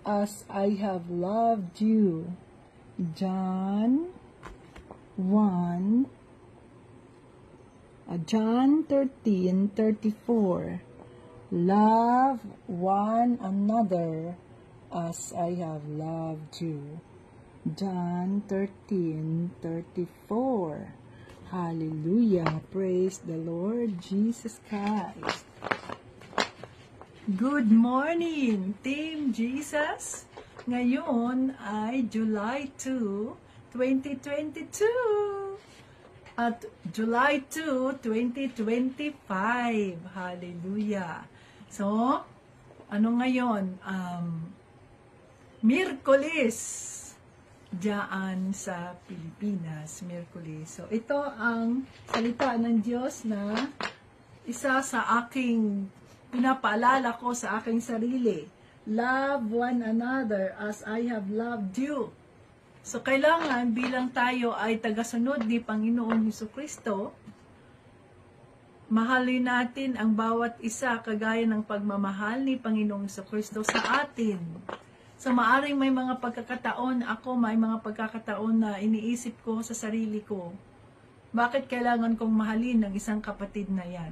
as I have loved you. John 13:34. Love one another as I have loved you. John 13:34. Hallelujah. Praise the Lord Jesus Christ. Good morning, Team Jesus. Ngayon ay July 2, 2022. At July 2, 2025. Hallelujah. So, ano ngayon? Miyerkules. Diyan sa Pilipinas. Miyerkules. So, ito ang salita ng Diyos na isa sa aking pinapaalala ko sa aking sarili. Love one another as I have loved you. So, kailangan bilang tayo ay tagasunod ni Panginoon Jesucristo, mahalin natin ang bawat isa kagaya ng pagmamahal ni Panginoong Jesucristo sa atin. So, maaring may mga pagkakataon, may mga pagkakataon na iniisip ko sa sarili ko, bakit kailangan kong mahalin ng isang kapatid na yan?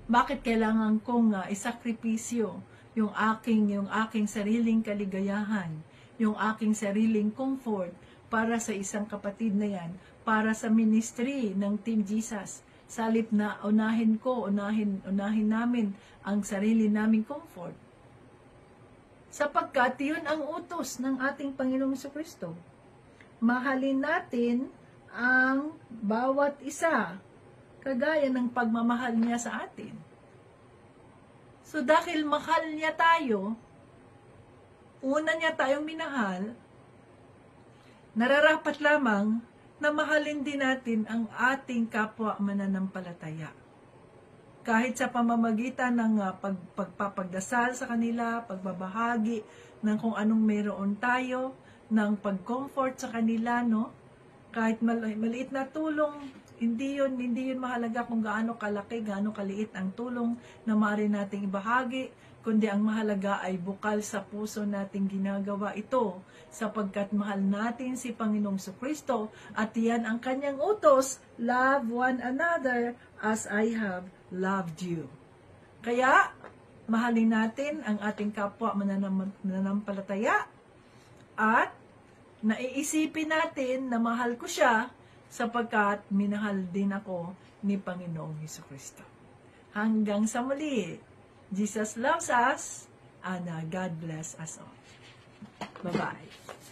Bakit kailangan kong isakripisyo yung aking sariling kaligayahan, yung aking sariling comfort para sa isang kapatid na yan, para sa ministry ng Team Jesus, salip na unahin namin ang sarili naming comfort. Sapagkat yun ang utos ng ating Panginoong Jesucristo. Mahalin natin ang bawat isa, kagaya ng pagmamahal niya sa atin. So, dahil mahal niya tayo, una niya tayong minahal, nararapat lamang na mahalin din natin ang ating kapwa mananampalataya. Kahit sa pamamagitan ng pagpapagdasal sa kanila, pagbabahagi ng kung anong meron tayo, ng pag-comfort sa kanila, no? Kahit maliit na tulong, hindi yun mahalaga kung gaano kalaki, gaano kaliit ang tulong na maaari nating ibahagi, kundi ang mahalaga ay bukal sa puso nating ginagawa ito, sapagkat mahal natin si Panginoong Jesucristo at iyan ang kanyang utos, love one another as I have loved you. Kaya, mahalin natin ang ating kapwa mananampalataya at naiisipin natin na mahal ko siya sapagkat minahal din ako ni Panginoong Jesucristo. Hanggang sa muli, Jesus loves us and God bless us all. Bye-bye.